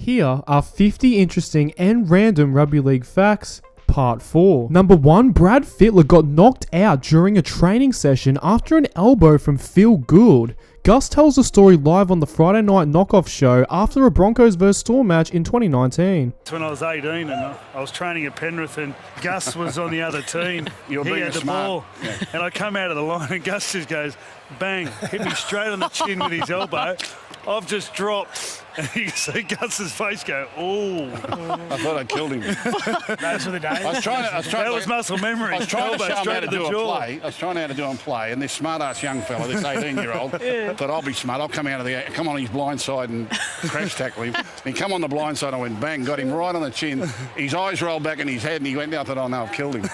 Here are 50 interesting and random rugby league facts. Part 4. Number 1, Brad Fittler got knocked out during a training session after an elbow from Phil Gould. Gus tells the story live on the Friday night knockoff show after a Broncos vs Storm match in 2019. When I was 18 and I was training at Penrith and Gus was on the other team. He had the ball and I come out of the line and Gus just goes, bang, hit me straight on the chin with his elbow. I've just dropped. And you can see Gus's face go, oh. I thought I killed him. Those were the days. That was muscle memory. I was trying to show him how to do a jaw. play. I was trying how to do a play, and this smart-ass young fella, this 18-year-old, thought I'll be smart. I'll come on his blind side and crash tackle him. He come on the blind side, I went bang, got him right on the chin. His eyes rolled back in his head, and he went down. I thought, oh no, I've killed him.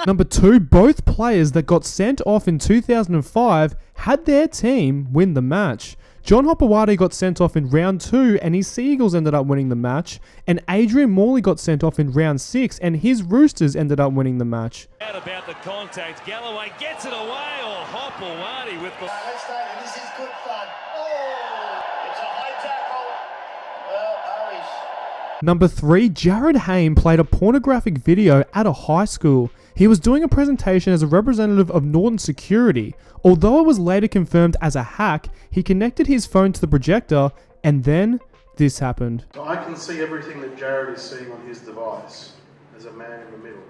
Number 2, both players that got sent off in 2005 had their team win the match. John Hopewadi got sent off in round 2 and his Seagulls ended up winning the match, and Adrian Morley got sent off in round 6 and his Roosters ended up winning the match. Out about the contact, Galloway gets it away, or Hopewadi with the... This is good fun. Oh, it's a high tackle. Well, Irish. Number 3, Jared Hayne played a pornographic video at a high school. He was doing a presentation as a representative of Norton Security. Although it was later confirmed as a hack, he connected his phone to the projector and then this happened. So I can see everything that Jared is seeing on his device as a man in the middle.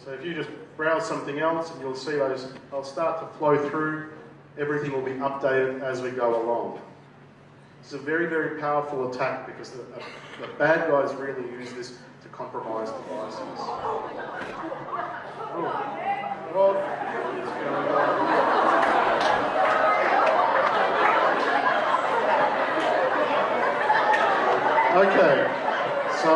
So if you just browse something else and you'll see those, they'll start to flow through. Everything will be updated as we go along. It's a very, very powerful attack because the bad guys really use this to compromise devices. Oh, what is going on? Okay, so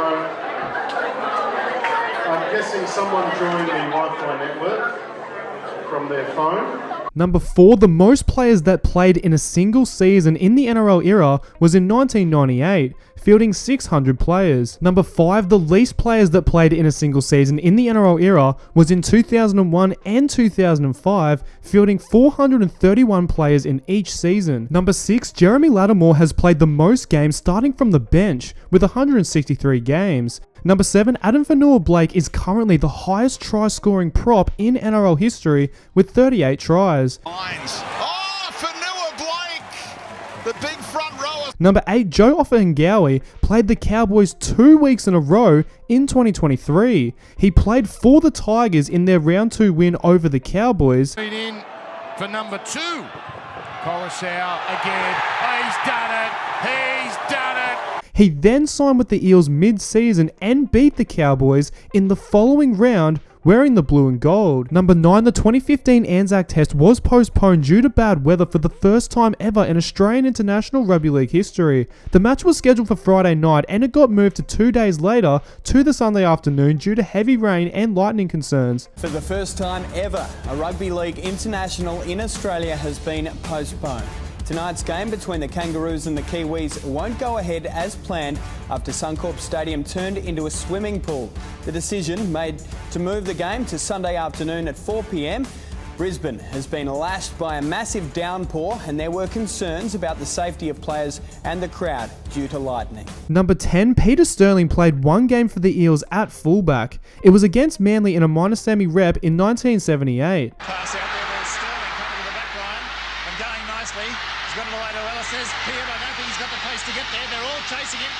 I'm guessing someone joined the Wi-Fi network from their phone. Number 4, the most players that played in a single season in the NRL era was in 1998, fielding 600 players. Number 5, the least players that played in a single season in the NRL era was in 2001 and 2005, fielding 431 players in each season. Number 6, Jeremy Lattimore has played the most games starting from the bench with 163 games. Number 7, Adam Fanua-Blake is currently the highest try-scoring prop in NRL history with 38 tries. Oh, Fanua-Blake, the big front rower. Number 8, Joe Ofahengaue played the Cowboys 2 weeks in a row in 2023. He played for the Tigers in their round 2 win over the Cowboys. In for number 2, Coruscant again. Oh, he's done it. He's done it. He then signed with the Eels mid-season and beat the Cowboys in the following round wearing the blue and gold. Number 9, the 2015 Anzac Test was postponed due to bad weather for the first time ever in Australian International Rugby League history. The match was scheduled for Friday night and it got moved to 2 days later to the Sunday afternoon due to heavy rain and lightning concerns. For the first time ever, a Rugby League International in Australia has been postponed. Tonight's game between the Kangaroos and the Kiwis won't go ahead as planned after Suncorp Stadium turned into a swimming pool. The decision made to move the game to Sunday afternoon at 4 p.m. Brisbane has been lashed by a massive downpour and there were concerns about the safety of players and the crowd due to lightning. Number 10, Peter Sterling played one game for the Eels at fullback. It was against Manly in a minor semi rep in 1978. Pass out there, there's Sterling coming to the back line and going nicely. He's got it away to Ellis. There's Pearl. I don't think he's got the pace to get there. They're all chasing him.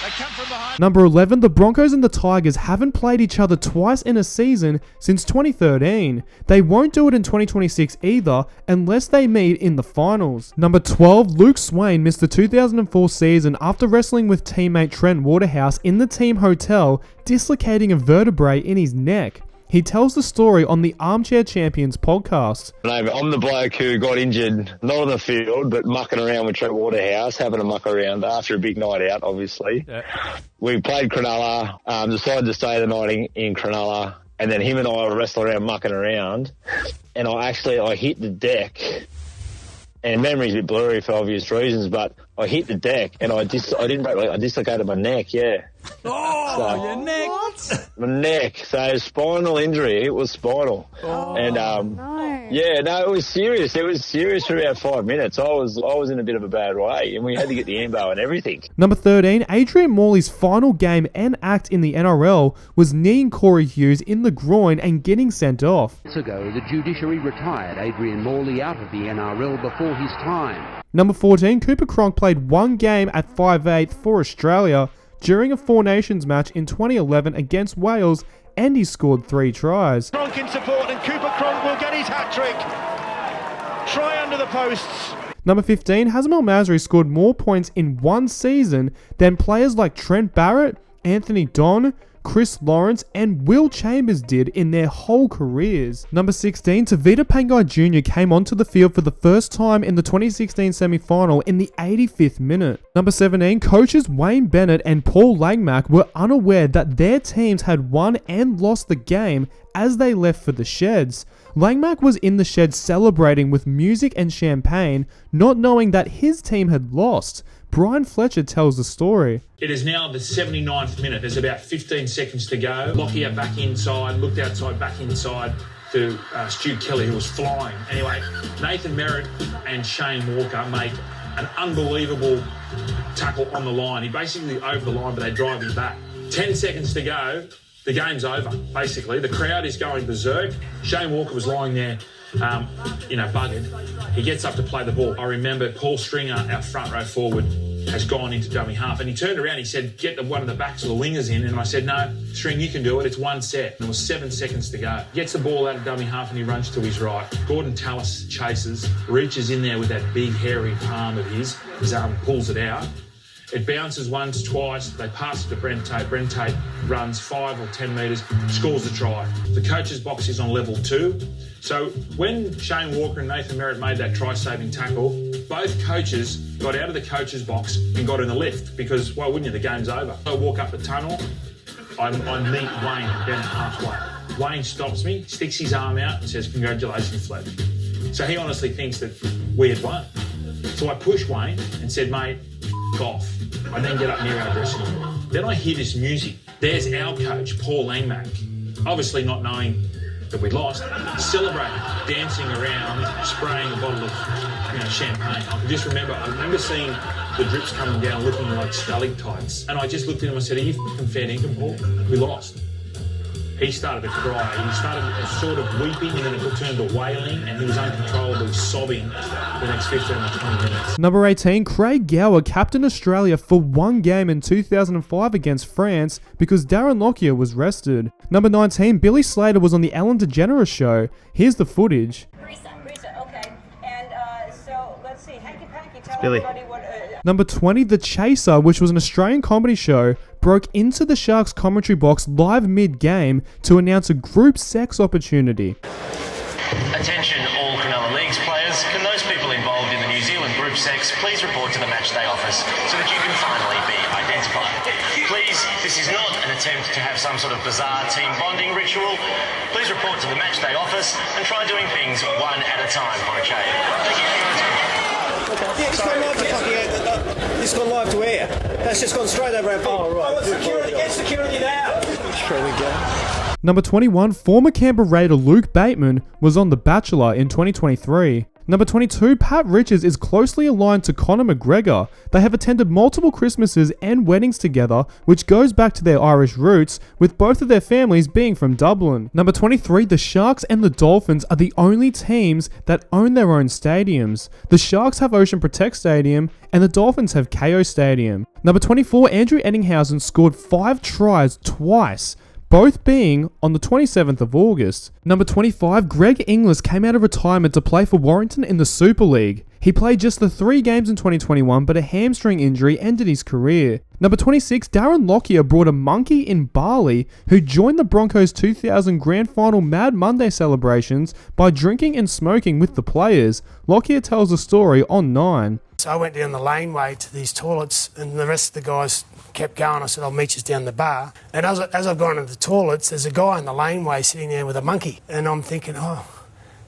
They come from behind. Number 11, the Broncos and the Tigers haven't played each other twice in a season since 2013. They won't do it in 2026 either unless they meet in the finals. Number 12, Luke Swain missed the 2004 season after wrestling with teammate Trent Waterhouse in the team hotel, dislocating a vertebrae in his neck. He tells the story on the Armchair Champions podcast. I'm the bloke who got injured, not on the field, but mucking around with Trent Waterhouse, having a muck around after a big night out, obviously. Yeah. We played Cronulla, decided to stay the night in Cronulla, and then him and I were wrestling around, mucking around, and I hit the deck, and memory's a bit blurry for obvious reasons, but I hit the deck, and I dislocated my neck, yeah. Oh, your neck. My neck. So spinal injury. It was spinal. And it was serious. It was serious for about 5 minutes. I was in a bit of a bad way, and we had to get the ambo and everything. Number 13, Adrian Morley's final game and act in the NRL was kneeing Corey Hughes in the groin and getting sent off. Months ago, the judiciary retired Adrian Morley out of the NRL before his time. Number 14, Cooper Cronk played one game at 5'8" for Australia during a Four Nations match in 2011 against Wales, and he scored 3 tries. Cronk in support, and Cooper Cronk will get his hat-trick. Try under the posts. Number 15, Hazem El Masri scored more points in one season than players like Trent Barrett, Anthony Don, Chris Lawrence and Will Chambers did in their whole careers. Number 16, Tavita Pangai Jr. came onto the field for the first time in the 2016 semi-final in the 85th minute. Number 17, coaches Wayne Bennett and Paul Langmack were unaware that their teams had won and lost the game as they left for the sheds. Langmack was in the shed celebrating with music and champagne, not knowing that his team had lost. Brian Fletcher tells the story. It is now the 79th minute. There's about 15 seconds to go. Lockyer back inside, looked outside, back inside to Stu Kelly, who was flying. Anyway, Nathan Merritt and Shane Walker make an unbelievable tackle on the line. He basically over the line, but they drive him back. 10 seconds to go. The game's over, basically. The crowd is going berserk. Shane Walker was lying there, buggered. He gets up to play the ball. I remember Paul Stringer, our front row forward, has gone into dummy half. And he turned around, he said, get one of the backs of the wingers in. And I said, no, String, you can do it. It's one set. And there was 7 seconds to go. Gets the ball out of dummy half and he runs to his right. Gordon Tallis chases, reaches in there with that big hairy palm of his arm, pulls it out. It bounces once, twice. They pass it to Brent Tate. Brent Tate runs 5 or 10 metres, scores the try. The coach's box is on level 2. So when Shane Walker and Nathan Merritt made that try-saving tackle, both coaches got out of the coach's box and got in the lift because, why wouldn't you? The game's over. I walk up the tunnel. I meet Wayne Bennett halfway. Wayne stops me, sticks his arm out and says, congratulations, Fled. So he honestly thinks that we had won. So I pushed Wayne and said, mate, off. I then get up near our dressing room. Then I hear this music. There's our coach, Paul Langmack, obviously not knowing that we lost, celebrating, dancing around, spraying a bottle of champagne. I remember seeing the drips coming down looking like stalactites. And I just looked at him and said, are you fucking fair dinkum, Paul? We lost. He started to cry. He started sort of weeping and then it turned to wailing and he was uncontrollably sobbing for the next 15 or 20 minutes. Number 18, Craig Gower captained Australia for one game in 2005 against France because Darren Lockyer was rested. Number 19, Billy Slater was on the Ellen DeGeneres show. Here's the footage. Risa, okay. And so let's see, Hanky Panky, tell Billy. everybody what... Number 20, The Chaser, which was an Australian comedy show, broke into the Sharks commentary box live mid-game to announce a group sex opportunity. Attention all Cronulla Leagues players, can those people involved in the New Zealand group sex please report to the matchday office so that you can finally be identified. Please, this is not an attempt to have some sort of bizarre team bonding ritual. Please report to the matchday office and try doing things one at a time, okay? Thank you for your attention. Yeah, it's gone live to air. That's just gone straight over our feet. Oh, right. Security, get security now. Sure we go. Number 21, former Canberra Raider Luke Bateman was on The Bachelor in 2023. Number 22, Pat Richards is closely aligned to Conor McGregor. They have attended multiple Christmases and weddings together, which goes back to their Irish roots, with both of their families being from Dublin. Number 23, the Sharks and the Dolphins are the only teams that own their own stadiums. The Sharks have Ocean Protect Stadium, and the Dolphins have KO Stadium. Number 24, Andrew Eddinghausen scored 5 tries twice, both being on the 27th of August. Number 25, Greg Inglis came out of retirement to play for Warrington in the Super League. He played just the 3 games in 2021, but a hamstring injury ended his career. Number 26, Darren Lockyer brought a monkey in Bali who joined the Broncos 2000 Grand Final Mad Monday celebrations by drinking and smoking with the players. Lockyer tells the story on 9. So I went down the laneway to these toilets and the rest of the guys kept going. I said, I'll meet you down the bar. And as I've gone into the toilets, there's a guy in the laneway sitting there with a monkey. And I'm thinking, oh,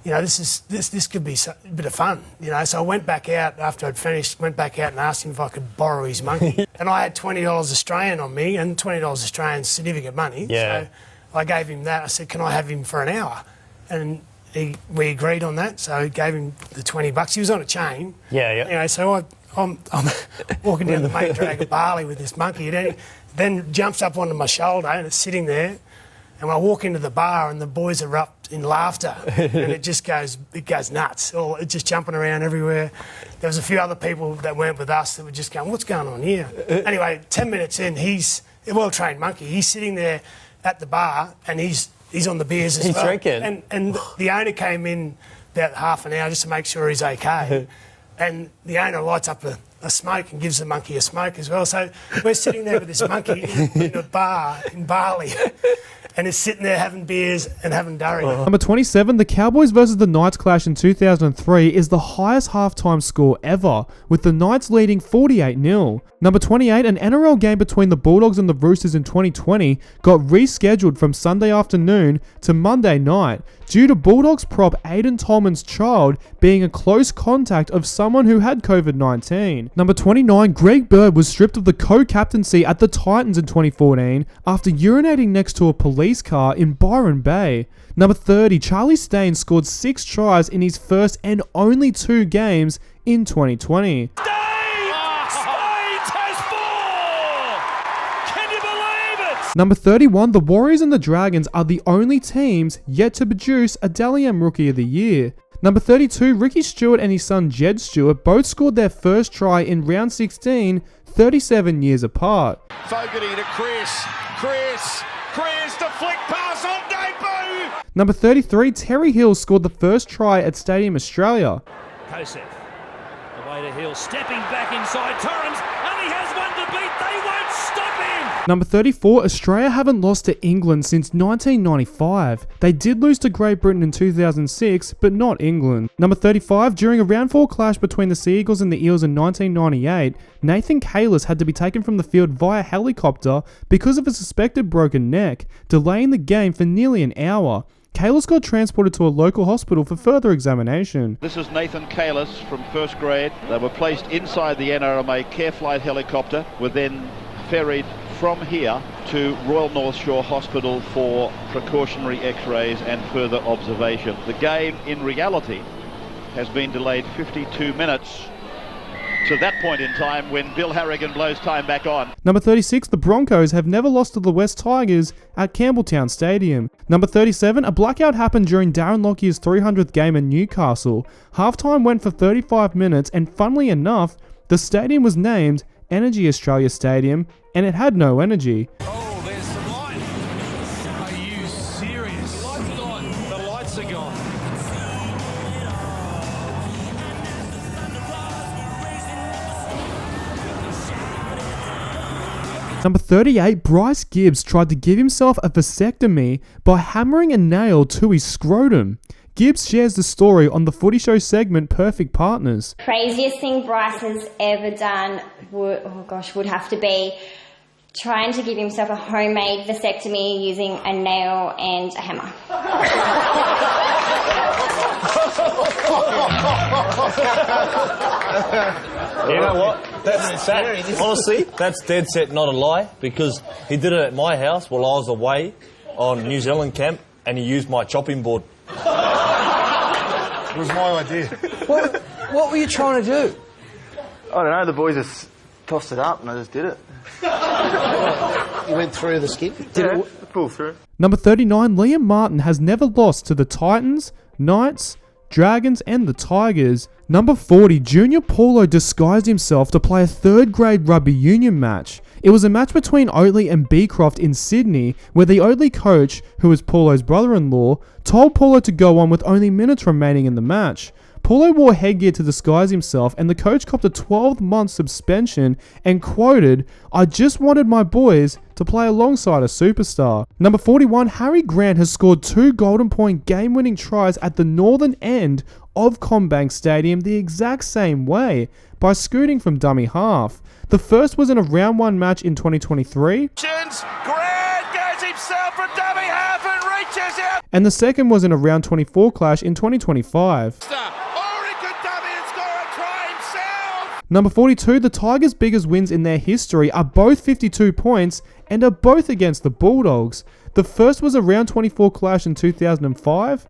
you know, this could be a bit of fun, you know. So I went back out after I'd finished, and asked him if I could borrow his monkey. And I had $20 Australian on me, and $20 Australian significant money. Yeah. So I gave him that. I said, can I have him for an hour? And we agreed on that, so I gave him the $20. He was on a chain. Yeah. You know, so I'm walking down the main drag of Bali with this monkey, and then jumps up onto my shoulder, and it's sitting there. And I walk into the bar, and the boys erupt in laughter, and it goes nuts. It's just jumping around everywhere. There was a few other people that weren't with us that were just going, "What's going on here?" Anyway, 10 minutes in, he's a well-trained monkey. He's sitting there at the bar, and he's on the beers as well. He's drinking. And the owner came in about half an hour just to make sure he's okay. And the owner lights up a smoke and gives the monkey a smoke as well. So we're sitting there with this monkey in a bar in Bali. And is sitting there having beers and having durry. Number 27, the Cowboys versus the Knights clash in 2003 is the highest halftime score ever, with the Knights leading 48-0. Number 28, an NRL game between the Bulldogs and the Roosters in 2020 got rescheduled from Sunday afternoon to Monday night due to Bulldogs prop Aiden Tolman's child being a close contact of someone who had COVID-19. Number 29, Greg Bird was stripped of the co-captaincy at the Titans in 2014 after urinating next to a police car in Byron Bay. Number 30, Charlie Staines scored 6 tries in his first and only 2 games in 2020. Number 31, the Warriors and the Dragons are the only teams yet to produce a Dally M Rookie of the Year. Number 32, Ricky Stewart and his son Jed Stewart both scored their first try in round 16, 37 years apart. Fogarty to Chris, the flick pass on debut! Number 33, Terry Hill scored the first try at Stadium Australia. Kosef, away to Hill, stepping back inside Torrens, and he has one to beat, they won't stop him! Number 34, Australia haven't lost to England since 1995. They did lose to Great Britain in 2006, but not England. Number 35, during a round 4 clash between the Sea Eagles and the Eels in 1998, Nathan Kalis had to be taken from the field via helicopter because of a suspected broken neck, delaying the game for nearly an hour. Kalis got transported to a local hospital for further examination. This is Nathan Kalis from first grade. They were placed inside the NRMA Care Flight helicopter, were then ferried from here to Royal North Shore Hospital for precautionary x-rays and further observation. The game in reality has been delayed 52 minutes to that point in time when Bill Harrigan blows time back on. Number 36, the Broncos have never lost to the West Tigers at Campbelltown Stadium. Number 37, a blackout happened during Darren Lockyer's 300th game in Newcastle. Halftime went for 35 minutes and funnily enough, the stadium was named Energy Australia Stadium and it had no energy. Oh, there's some light. Are you serious? The lights are gone. The lights are gone. Number 38, Bryce Gibbs tried to give himself a vasectomy by hammering a nail to his scrotum. Gibbs shares the story on the Footy Show segment Perfect Partners. Craziest thing Bryce has ever done would have to be trying to give himself a homemade vasectomy using a nail and a hammer. You know what? Honestly, that's dead set not a lie, because he did it at my house while I was away on New Zealand camp and he used my chopping board. It was my idea. What were you trying to do? I don't know, the boys just tossed it up and I just did it. You went through the skin? Did it pull through? Number 39, Liam Martin has never lost to the Titans, Knights, Dragons and the Tigers. Number 40, Junior Paulo disguised himself to play a 3rd grade rugby union match. It was a match between Oatley and Beecroft in Sydney, where the Oatley coach, who was Paulo's brother-in-law, told Paulo to go on with only minutes remaining in the match. Paulo wore headgear to disguise himself and the coach copped a 12-month suspension and quoted, "I just wanted my boys to play alongside a superstar." Number 41, Harry Grant has scored 2 Golden Point game-winning tries at the northern end of CommBank Stadium the exact same way, by scooting from dummy half. The first was in a round 1 match in 2023. Grant goes himself from dummy half and reaches out. And the second was in a round 24 clash in 2025. Number 42, the Tigers' biggest wins in their history are both 52 points and are both against the Bulldogs. The first was a round 24 clash in 2005.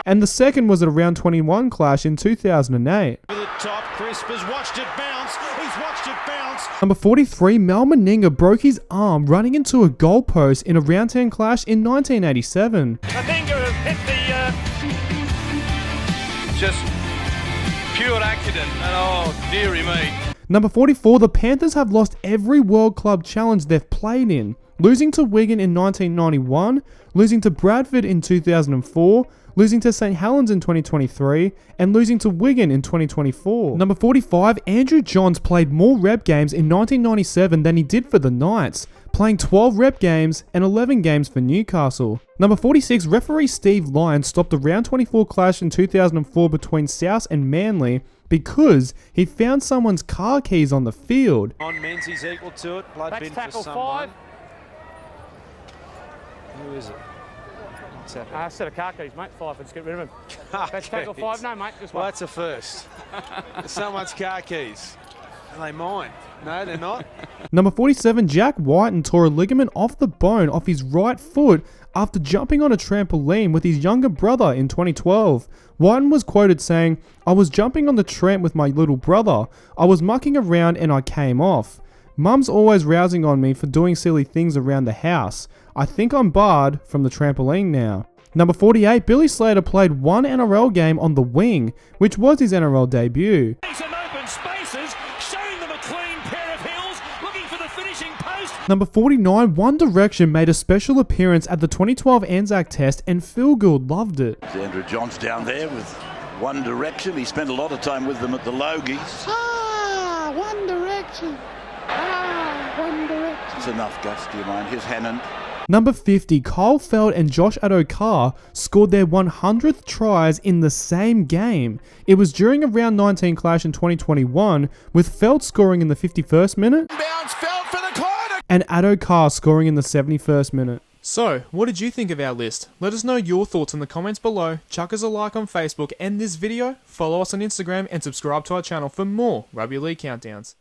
And the second was a round 21 clash in 2008. The top, Crisp has watched it bounce. He's watched it bounce. Number 43, Mal Meninga broke his arm running into a goalpost in a round 10 clash in 1987. Meninga hit the... Just pure accident. And oh, dearie me. Number 44, the Panthers have lost every World Club Challenge they've played in, losing to Wigan in 1991, losing to Bradford in 2004, losing to St Helens in 2023, and losing to Wigan in 2024. Number 45, Andrew Johns played more rep games in 1997 than he did for the Knights, playing 12 rep games and 11 games for Newcastle. Number 46, referee Steve Lyon stopped a round 24 clash in 2004 between South and Manly because he found someone's car keys on the field. On Menzies equal to it. Blood bin for someone. Who is it? What's happening? A set of car keys, mate. 5, let's get rid of them. That's tackle 5, no, mate. Just well, one. that's a first. Someone's car keys. Are they mine? No, they're not. Number 47, Jack Whiten tore a ligament off the bone off his right foot after jumping on a trampoline with his younger brother in 2012. Whiten was quoted saying, "I was jumping on the tramp with my little brother. I was mucking around and I came off. Mum's always rousing on me for doing silly things around the house. I think I'm barred from the trampoline now." Number 48, Billy Slater played one NRL game on the wing, which was his NRL debut. Number 49, One Direction made a special appearance at the 2012 Anzac Test and Phil Gould loved it. Andrew Johns down there with One Direction. He spent a lot of time with them at the Logies. One Direction. One Direction. It's enough, Gus, do you mind? Here's Hannon. Number 50, Kyle Feld and Josh Addo-Carr scored their 100th tries in the same game. It was during a round 19 clash in 2021, with Feld scoring in the 51st minute and Addo-Carr scoring in the 71st minute. So, what did you think of our list? Let us know your thoughts in the comments below, chuck us a like on Facebook and this video, follow us on Instagram and subscribe to our channel for more Rugby League Countdowns.